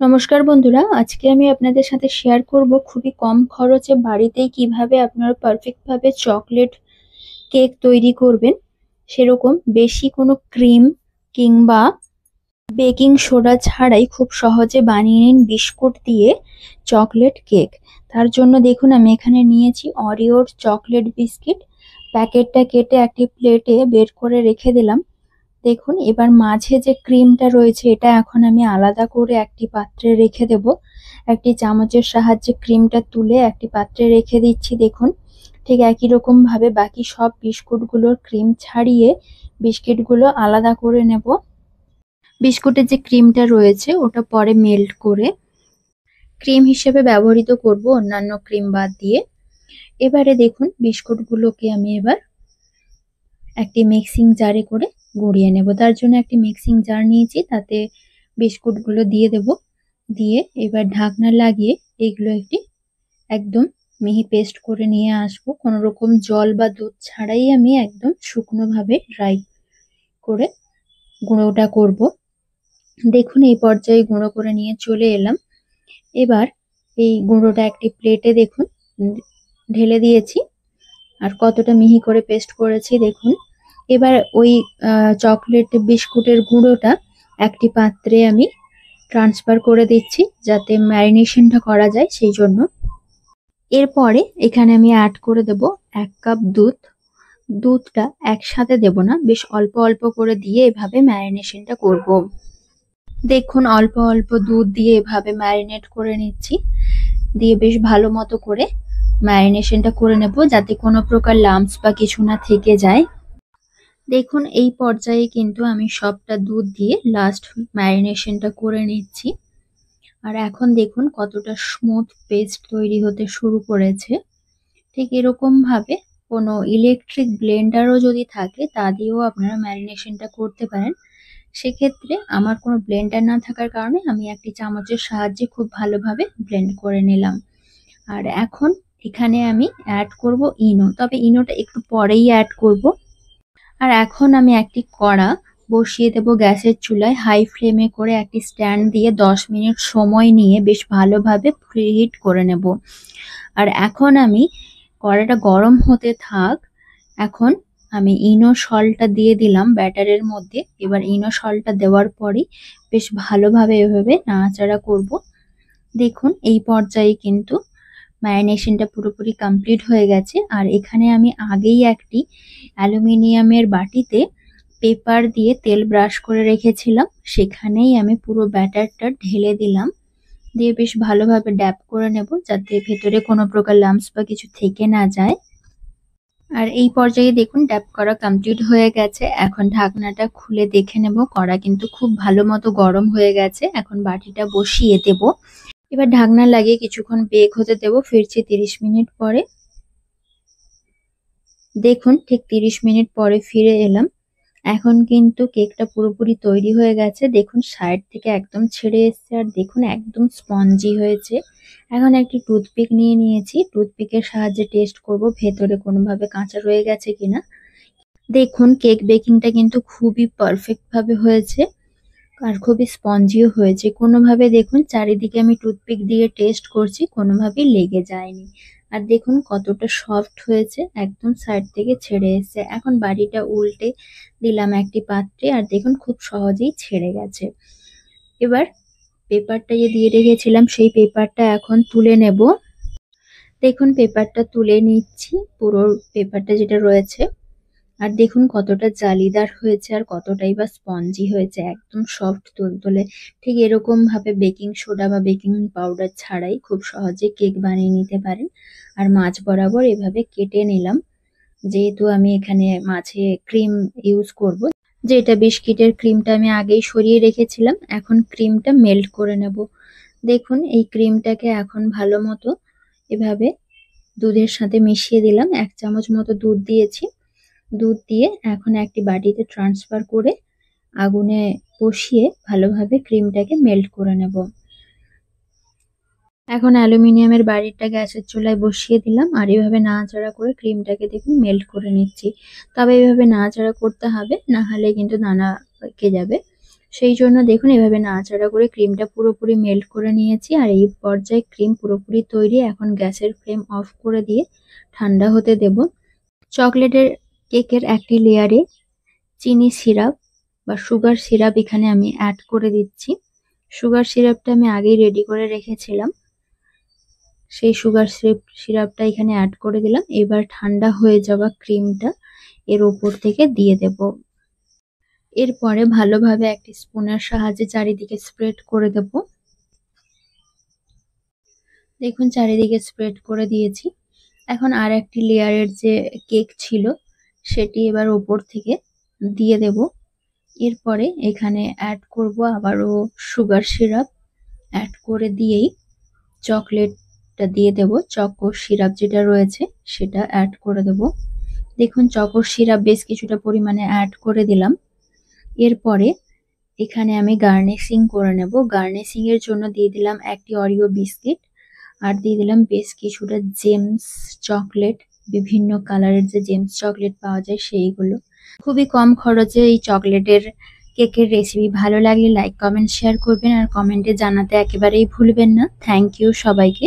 নমস্কার বন্ধুরা, আজকে আমি আপনাদের সাথে শেয়ার করব খুবই কম খরচে বাড়িতেই কিভাবে আপনারা পারফেক্ট ভাবে চকলেট কেক তৈরি করবেন। সেরকম বেশি কোনো ক্রিম কিংবা বেকিং সোডা ছাড়াই খুব সহজে বানিয়ে নিন বিস্কুট দিয়ে চকলেট কেক। তার জন্য দেখুন আমি এখানে নিয়েছি অরিওর চকলেট বিস্কিট। প্যাকেটটা কেটে একটি প্লেটে বের করে রেখে দিলাম। দেখুন এবার মাঝে যে ক্রিমটা রয়েছে এটা এখন আমি আলাদা করে একটি পাত্রে রেখে দেব। একটি চামচের সাহায্যে ক্রিমটা তুলে একটি পাত্রে রেখে দিচ্ছি। দেখুন ঠিক একই রকম ভাবে বাকি সব বিস্কুটগুলোর ক্রিম ছাড়িয়ে বিস্কিটগুলো আলাদা করে নেব। বিস্কুটের যে ক্রিমটা রয়েছে ওটা পরে মেল্ট করে ক্রিম হিসেবে ব্যবহৃত করব অন্যান্য ক্রিম বাদ দিয়ে। এবারে দেখুন বিস্কুটগুলোকে আমি এবার একটি মিক্সিং জারে করে গুঁড়িয়ে নেব। তার জন্য একটি মিক্সিং জার নিয়েছি, তাতে বিস্কুটগুলো দিয়ে দেব। দিয়ে এবার ঢাকনা লাগিয়ে এগুলো একদম মিহি পেস্ট করে নিয়ে আসবো। কোনো রকম জল বা দুধ ছাড়াই আমি একদম শুকনো ভাবে ড্রাই করে গুঁড়োটা করব। দেখুন এই পর্যায়ে গুঁড়ো করে নিয়ে চলে এলাম। এবার এই গুঁড়োটা একটি প্লেটে দেখুন ঢেলে দিয়েছি। আর কতটা মিহি করে পেস্ট করেছি দেখুন। এবার ওই চকলেট বিস্কুটের গুঁড়োটা একটি পাত্রে আমি ট্রান্সফার করে দিচ্ছি যাতে ম্যারিনেশনটা করা যায় সেই জন্য। এরপরে এখানে আমি অ্যাড করে দেব 1 কাপ দুধ। দুধটা একসাথে দেব না, বেশ অল্প অল্প করে দিয়ে এভাবে ম্যারিনেশনটা করব। দেখুন অল্প অল্প দুধ দিয়ে এভাবে ম্যারিনেট করে নিচ্ছি। দিয়ে বেশ ভালো মতো করে ম্যারিনেশনটা করে নেব যাতে কোনো প্রকার লাম্পস বা কিছু না থেকে যায়। দেখুন এই পর্যায়ে কিন্তু আমি সবটা দুধ দিয়ে লাস্ট ম্যারিনেশনটা করে নিচ্ছি। আর এখন দেখুন কতটা স্মুথ পেস্ট তৈরি হতে শুরু করেছে। ঠিক এরকম ভাবে কোনো ইলেকট্রিক ব্লেন্ডারও যদি থাকে তা দিয়েও আপনারা ম্যারিনেশনটা করতে পারেন। সেক্ষেত্রে আমার কোনো ব্লেন্ডার না থাকার কারণে আমি একটি চামচের সাহায্যে খুব ভালোভাবে ব্লেন্ড করে নিলাম। আর এখন এখানে আমি অ্যাড করব ইনো, তবে ইনোটা একটু পরেই অ্যাড করব। আর এখন আমি একটি কড়া বসিয়ে দেব গ্যাসের চুলায়। হাই ফ্লেমে করে একটি স্ট্যান্ড দিয়ে 10 মিনিট সময় নিয়ে বেশ ভালোভাবে প্রিহিট করে নেব। আর এখন আমি কড়াটা গরম হতে থাক। এখন আমি ইনো সল্টটা দিয়ে দিলাম ব্যাটারের মধ্যে। এবার ইনো সল্টটা দেওয়ার পরই বেশ ভালোভাবে এভাবে নাড়াচাড়া করব। দেখুন এই পর্যায়ে কিন্তু ম্যারিনেশনটা পুরোপুরি কমপ্লিট হয়ে গেছে। আর এখানে আমি আগেই একটি অ্যালুমিনিয়ামের বাটিতে পেপার দিয়ে তেল ব্রাশ করে রেখেছিলাম, সেখানেই আমি পুরো ব্যাটারটা ঢেলে দিলাম। দিয়ে বেশ ভালোভাবে ড্যাপ করে নেব যাতে ভেতরে কোনো প্রকার লাম্পস বা কিছু থেকে না যায়। আর এই পর্যায়ে দেখুন ড্যাপ করা কমপ্লিট হয়ে গেছে। এখন ঢাকনাটা খুলে দেখে নেব, কড়া কিন্তু খুব ভালো মতো গরম হয়ে গেছে। এখন বাটিটা বসিয়ে দেব। এবার ঢাকনা লাগিয়ে কিছুক্ষণ বেক হতে দেব। ফিরছি 30 মিনিট পরে। দেখুন ঠিক 30 মিনিট পরে ফিরে এলাম। এখন কিন্তু কেকটা পুরোপুরি তৈরি হয়ে গেছে। দেখুন সাইড থেকে একদম ছেড়ে এসছে আর দেখুন একদম স্পঞ্জি হয়েছে। এখন একটি টুথপিক নিয়ে নিয়েছি, টুথপিকের সাহায্যে টেস্ট করব ভেতরে কোনোভাবে কাঁচা রয়ে গেছে কিনা। দেখুন কেক বেকিংটা কিন্তু খুবই পারফেক্ট ভাবে হয়েছে আর খুবই স্পঞ্জিও হয়েছে। কোনোভাবে দেখুন চারিদিকে আমি টুথপিক দিয়ে টেস্ট করছি, কোনোভাবেই লেগে যায়নি। আর দেখুন কতটা সফট হয়েছে, একদম সাইড থেকে ছেড়ে এসেছে। এখন বাটিটা উল্টে দিলাম একটি পাত্রে আর দেখুন খুব সহজেই ছেড়ে গেছে। এবার পেপারটা যে দিয়ে রেখেছিলাম সেই পেপারটা এখন তুলে নেব। দেখুন পেপারটা তুলে নিচ্ছি, পুরো পেপারটা যেটা রয়েছে। আর দেখুন কতটা জালিদার হয়েছে আর কতটাই বা স্পঞ্জি হয়েছে, একদম সফট তুলতুলে। ঠিক এরকম ভাবে বেকিং সোডা বা বেকিং পাউডার ছাড়াই খুব সহজে কেক বানিয়ে নিতে পারেন। আর মাঝ বরাবর এভাবে কেটে নিলাম, যেহেতু আমি এখানে মাঝে ক্রিম ইউজ করব। যেটা বিস্কিটের ক্রিমটা আমি আগেই সরিয়ে রেখেছিলাম, এখন ক্রিমটা মেল্ট করে নেব। দেখুন এই ক্রিমটাকে এখন ভালো মতো এভাবে দুধের সাথে মিশিয়ে দিলাম। 1 চামচ মতো দুধ দিয়েছি। দুধ দিয়ে এখন একটি বাটিতে ট্রান্সফার করে আগুনে বসিয়ে ভালোভাবে ক্রিমটাকে মেল্ট করে নেব। এখন অ্যালুমিনিয়ামের বাটিটা গ্যাসের চুলায় বসিয়ে দিলাম আর এভাবে নাড়াচাড়া করে ক্রিমটাকে দেখুন মেল্ট করে নিচ্ছি। তবে এভাবে নাড়াচাড়া করতে হবে, না হলে কিন্তু দানা পেকে যাবে। সেই জন্য দেখুন এভাবে নাড়াচাড়া করে ক্রিমটা পুরোপুরি মেল্ট করে নিয়েছি। আর এই পর্যায়ে ক্রিম পুরোপুরি তৈরি। এখন গ্যাসের ফ্লেম অফ করে দিয়ে ঠান্ডা হতে দেব। চকলেটের কেকের একটি লেয়ারে চিনি সিরাপ বা সুগার সিরাপ এখানে আমি অ্যাড করে দিচ্ছি। সুগার সিরাপটা আমি আগেই রেডি করে রেখেছিলাম। সেই সুগার সিরাপটা এখানে অ্যাড করে দিলাম। এবার ঠান্ডা হয়ে যাওয়া ক্রিমটা এর ওপর থেকে দিয়ে দেব। এরপরে ভালোভাবে একটি স্পুনের সাহায্যে চারিদিকে স্প্রেড করে দেব। দেখুন চারিদিকে স্প্রেড করে দিয়েছি। এখন আর একটি লেয়ারের যে কেক ছিল সেটি এবার ওপর থেকে দিয়ে দেব। এরপরে এখানে অ্যাড করব আবারও সুগার সিরাপ। অ্যাড করে দিয়েই চকলেটটা দিয়ে দেব। চকো সিরাপ যেটা রয়েছে সেটা অ্যাড করে দেব। দেখুন চকো সিরাপ বেশ কিছুটা পরিমাণে অ্যাড করে দিলাম। এরপরে এখানে আমি গার্নিশিং করে নেব। গার্নিশিং এর জন্য দিয়ে দিলাম একটি অরিও বিস্কিট আর দিয়ে দিলাম বেশ কিছুটা জেমস চকলেট। বিভিন্ন কালারের যে জেমস চকলেট পাওয়া যায় সেইগুলো। খুবই কম খরচে এই চকলেটের কেকের রেসিপি ভালো লাগলে লাইক কমেন্ট শেয়ার করবেন আর কমেন্টে জানাতে একেবারেই ভুলবেন না। থ্যাংক ইউ সবাইকে।